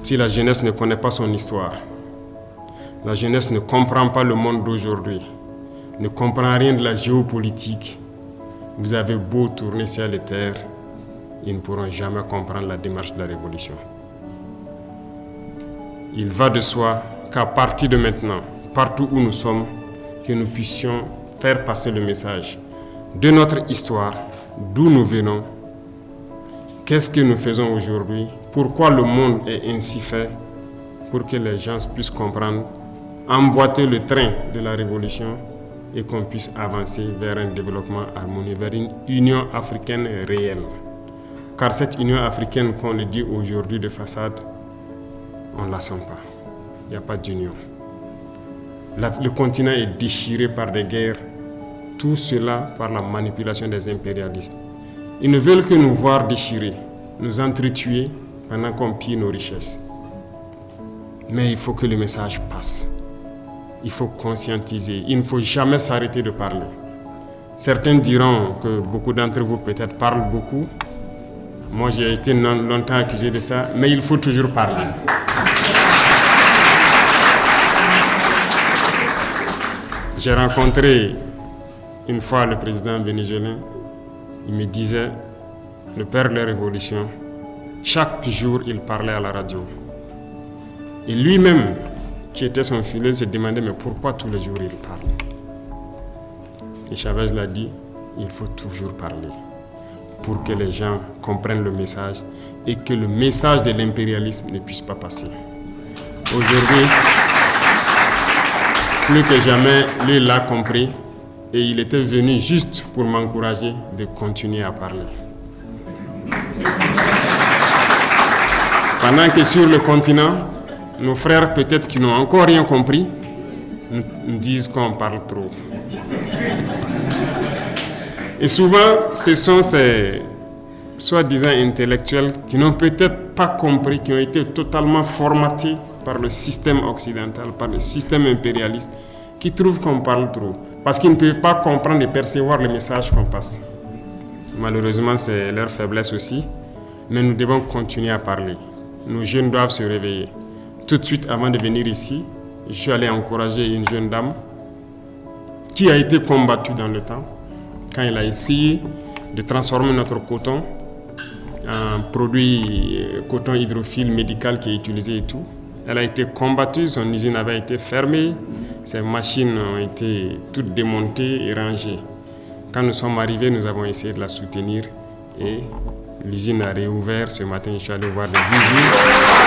Si la jeunesse ne connaît pas son histoire, la jeunesse ne comprend pas le monde d'aujourd'hui, ne comprend rien de la géopolitique, vous avez beau tourner ciel et terre, ils ne pourront jamais comprendre la démarche de la révolution. Il va de soi qu'à partir de maintenant, partout où nous sommes, que nous puissions faire passer le message de notre histoire, d'où nous venons, qu'est-ce que nous faisons aujourd'hui, pourquoi le monde est ainsi fait, pour que les gens puissent comprendre, emboîter le train de la révolution et qu'on puisse avancer vers un développement harmonieux, vers une Union africaine réelle. Car cette Union africaine qu'on le dit aujourd'hui de façade, on ne la sent pas. Il n'y a pas d'union. Le continent est déchiré par des guerres, tout cela par la manipulation des impérialistes. Ils ne veulent que nous voir déchirés, nous entretuer pendant qu'on pille nos richesses. Mais il faut que le message passe. Il faut conscientiser. Il ne faut jamais s'arrêter de parler. Certains diront que beaucoup d'entre vous peut-être parlent beaucoup. Moi, j'ai été longtemps accusé de ça, mais il faut toujours parler. J'ai rencontré une fois le président vénézuélien. Il me disait, le père de la révolution, chaque jour il parlait à la radio. Et lui-même, qui était son fidèle, se demandait mais pourquoi tous les jours il parle. Et Chavez l'a dit, il faut toujours parler pour que les gens comprennent le message et que le message de l'impérialisme ne puisse pas passer. Aujourd'hui, plus que jamais, lui l'a compris et il était venu juste pour m'encourager de continuer à parler. Pendant que sur le continent, nos frères peut-être qui n'ont encore rien compris, nous disent qu'on parle trop. Et souvent, ce sont ces soi-disant intellectuels qui n'ont peut-être pas compris, qui ont été totalement formatés par le système occidental, par le système impérialiste, qui trouvent qu'on parle trop. Parce qu'ils ne peuvent pas comprendre et percevoir le message qu'on passe. Malheureusement, c'est leur faiblesse aussi. Mais nous devons continuer à parler. Nos jeunes doivent se réveiller. Tout de suite, avant de venir ici, je suis allé encourager une jeune dame qui a été combattue dans le temps, quand elle a essayé de transformer notre coton en produit coton hydrophile médical qui est utilisé et tout. Elle a été combattue, son usine avait été fermée, ses machines ont été toutes démontées et rangées. Quand nous sommes arrivés, nous avons essayé de la soutenir et l'usine a réouvert. Ce matin, je suis allé voir des visites.